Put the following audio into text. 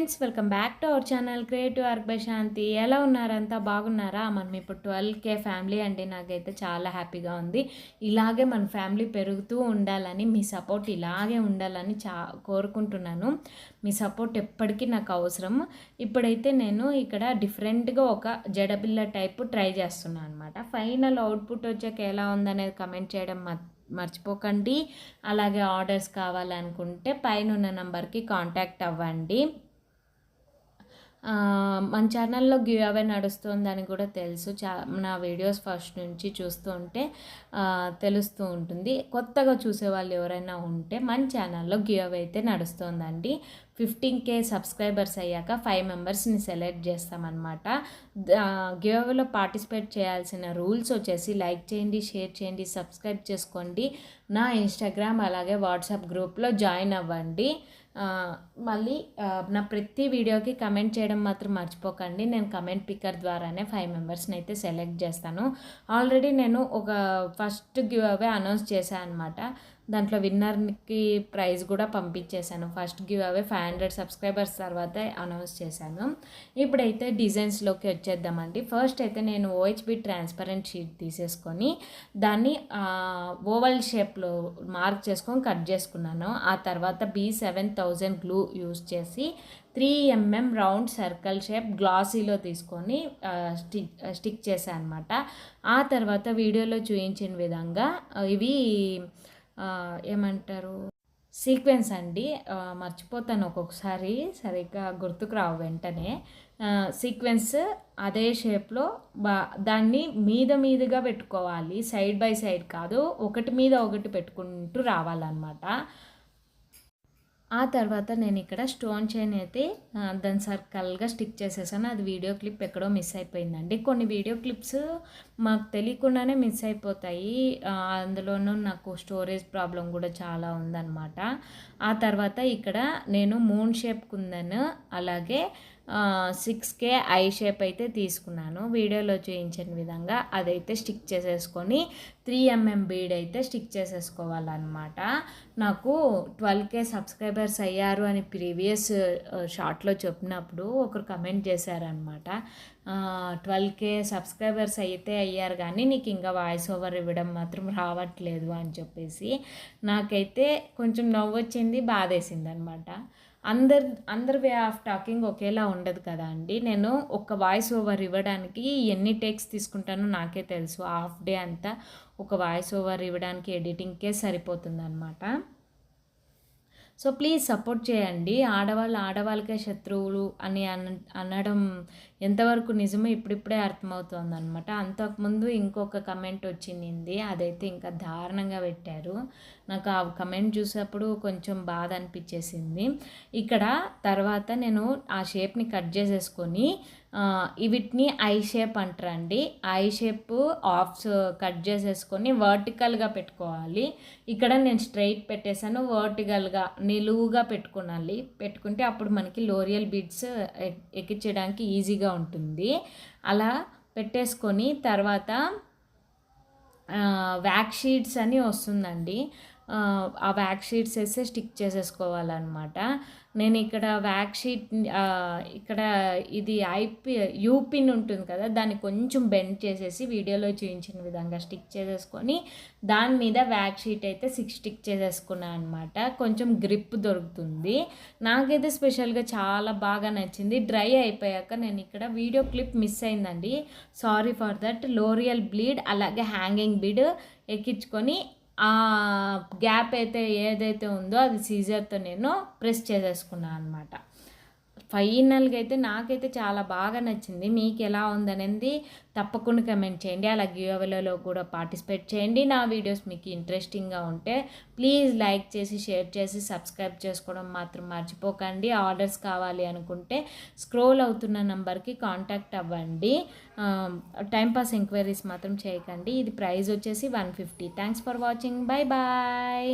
Friends, welcome back to our channel creative work by Shanti. ఎలా ఉన్నారంతా? బాగున్నారా? మనం ఇప్పుడు 12K ఫ్యామిలీ అంటే నాకైతే చాలా హ్యాపీగా ఉంది. ఇలాగే మన ఫ్యామిలీ పెరుగుతూ ఉండాలని, మీ సపోర్ట్ ఇలాగే ఉండాలని కోరుకుంటున్నాను. మీ సపోర్ట్ ఎప్పటికీ నాకు అవసరం. ఇప్పుడైతే నేను ఇక్కడ డిఫరెంట్గా ఒక జడబిల్ల టైపు ట్రై చేస్తున్నాను అనమాట. ఫైనల్ అవుట్పుట్ వచ్చాక ఎలా ఉందనేది కమెంట్ చేయడం మర్చిపోకండి. అలాగే ఆర్డర్స్ కావాలనుకుంటే పైన ఉన్న నంబర్కి కాంటాక్ట్ అవ్వండి. మన ఛానల్లో గివ్ అవే నడుస్తుందని కూడా తెలుసు. నా వీడియోస్ ఫస్ట్ నుంచి చూస్తూ ఉంటే తెలుస్తూ ఉంటుంది. కొత్తగా చూసేవాళ్ళు ఎవరైనా ఉంటే మన ఛానల్లో గివ్ అవే అయితే నడుస్తుందండి. 15K సబ్స్క్రైబర్స్ అయ్యాక 5 మెంబర్స్ని సెలెక్ట్ చేస్తామన్నమాట. గివ్ అవేలో పార్టిసిపేట్ చేయాల్సిన రూల్స్ వచ్చేసి లైక్ చేయండి, షేర్ చేయండి, సబ్స్క్రైబ్ చేసుకోండి, నా ఇన్స్టాగ్రామ్ అలాగే వాట్సాప్ గ్రూప్లో జాయిన్ అవ్వండి. మళ్ళీ నా ప్రతి వీడియోకి కమెంట్ చేయడం మాత్రం మర్చిపోకండి. నేను కమెంట్ పిక్కర్ ద్వారానే 5 మెంబర్స్ని అయితే సెలెక్ట్ చేస్తాను. ఆల్రెడీ నేను ఒక ఫస్ట్ గివ్ అవే అనౌన్స్ చేశాను అనమాట. దాంట్లో విన్నర్కి ప్రైజ్ కూడా పంపించేశాను. ఫస్ట్ గివ్ అవే 500 సబ్స్క్రైబర్స్ తర్వాత అనౌన్స్ చేశాను. ఇప్పుడైతే డిజైన్స్లోకి వచ్చేద్దామండి. ఫస్ట్ అయితే నేను OHB ట్రాన్స్పరెంట్ షీట్ తీసేసుకొని దాన్ని ఓవల్ షేప్లో మార్క్ చేసుకొని కట్ చేసుకున్నాను. ఆ తర్వాత B7000 గ్లూ యూస్ చేసి 3mm రౌండ్ సర్కిల్ షేప్ గ్లాసీలో తీసుకొని స్టిక్ చేశాను అనమాట. ఆ తర్వాత వీడియోలో చూపించిన విధంగా ఇవి ఏమంటారు, సీక్వెన్స్ అండి. మర్చిపోతాను ఒక్కొక్కసారి, సరిగ్గా గుర్తుకు రావు వెంటనే. సీక్వెన్స్ అదే షేప్లో దాన్ని మీదుగా పెట్టుకోవాలి, సైడ్ బై సైడ్ కాదు, ఒకటి మీద ఒకటి పెట్టుకుంటూ రావాలన్నమాట. ఆ తర్వాత నేను ఇక్కడ స్టోన్ చైన్ అయితే దాని సర్కిల్గా స్టిక్ చేసేసాను. అది వీడియో క్లిప్ ఎక్కడో మిస్ అయిపోయిందండి. కొన్ని వీడియో క్లిప్స్ మాకు తెలియకుండానే మిస్ అయిపోతాయి. అందులోనూ నాకు స్టోరేజ్ ప్రాబ్లం కూడా చాలా ఉందన్నమాట. ఆ తర్వాత ఇక్కడ నేను మూన్ షేప్ కుందను అలాగే 6K ఐ షేప్ అయితే తీసుకున్నాను. వీడియోలో చూపించిన విధంగా అదైతే స్టిక్ చేసేసుకొని 3mm బీడ్ అయితే స్టిక్ చేసేసుకోవాలన్నమాట. నాకు 12K సబ్స్క్రైబర్స్ అయ్యారు అని ప్రీవియస్ షార్ట్లో చెప్పినప్పుడు ఒకరు కమెంట్ చేశారనమాట. 12K సబ్స్క్రైబర్స్ అయితే అయ్యారు కానీ నీకు ఇంకా వాయిస్ ఓవర్ ఇవ్వడం మాత్రం రావట్లేదు అని చెప్పేసి నాకైతే కొంచెం నవ్వు వచ్చింది, బాధేసింది అనమాట. అందరి వే ఆఫ్ టాకింగ్ ఒకేలా ఉండదు కదా అండి. నేను ఒక వాయిస్ ఓవర్ ఇవ్వడానికి ఎన్ని టేక్స్ తీసుకుంటానో నాకే తెలుసు. హాఫ్ డే అంతా ఒక వాయిస్ ఓవర్ ఇవ్వడానికి ఎడిటింగ్కే సరిపోతుంది అనమాట. సో ప్లీజ్ సపోర్ట్ చేయండి. ఆడవాళ్ళకే శత్రువులు అని అనడం ఎంతవరకు నిజమో ఇప్పుడిప్పుడే అర్థమవుతుంది అనమాట. అంతకుముందు ఇంకొక కమెంట్ వచ్చింది, అదైతే ఇంకా దారుణంగా పెట్టారు. నాకు ఆ కమెంట్ చూసేప్పుడు కొంచెం బాధ అనిపించేసింది. ఇక్కడ తర్వాత నేను ఆ షేప్ని కట్ చేసేసుకొని వీటిని ఐ షేప్ అంటారండి. ఐ షేప్ ఆఫ్స్ కట్ చేసేసుకొని వర్టికల్గా పెట్టుకోవాలి. ఇక్కడ నేను స్ట్రైట్ పెట్టేశాను, వర్టికల్గా నిలువుగా పెట్టుకుంటే అప్పుడు మనకి లోరియల్ బీడ్స్ ఎక్కించడానికి ఈజీగా ఉంటుంది. అలా పెట్టేసుకొని తర్వాత వ్యాక్ షీట్స్ అని వస్తుందండి. ఆ వ్యాక్ షీట్స్ వేస్తే స్టిక్ చేసేసుకోవాలన్నమాట. నేను ఇక్కడ వ్యాక్ షీట్ ఇక్కడ ఇది యూపిన్ ఉంటుంది కదా, దాన్ని కొంచెం బెండ్ చేసేసి వీడియోలో చూపించిన విధంగా స్టిక్ చేసేసుకొని దాని మీద వ్యాక్ షీట్ అయితే 6 స్టిక్ చేసేసుకున్నాను అనమాట. కొంచెం గ్రిప్ దొరుకుతుంది. నాకైతే స్పెషల్గా చాలా బాగా నచ్చింది. డ్రై అయిపోయాక నేను ఇక్కడ వీడియో క్లిప్ మిస్ అయిందండి, sorry for that. L'Oreal bleed అలాగే హ్యాంగింగ్ బీడ్ ఎక్కించుకొని ఆ గ్యాప్ అయితే ఏదైతే ఉందో అది సీజర్తో నేను ప్రెస్ చేసేసుకున్నాను అనమాట. ఫైనల్గా అయితే నాకైతే చాలా బాగా నచ్చింది. మీకు ఎలా ఉందనేది తప్పకుండా కమెంట్ చేయండి. అలా గివ్ అవేలో కూడా పార్టిసిపేట్ చేయండి. నా వీడియోస్ మీకు ఇంట్రెస్టింగ్గా ఉంటే ప్లీజ్ లైక్ చేసి, షేర్ చేసి, సబ్స్క్రైబ్ చేసుకోవడం మాత్రం మర్చిపోకండి. ఆర్డర్స్ కావాలి అనుకుంటే స్క్రోల్ అవుతున్న నెంబర్కి కాంటాక్ట్ అవ్వండి. టైంపాస్ ఎంక్వైరీస్ మాత్రం చేయకండి. ఇది ప్రైస్ వచ్చేసి 150. Thanks for watching. Bye bye.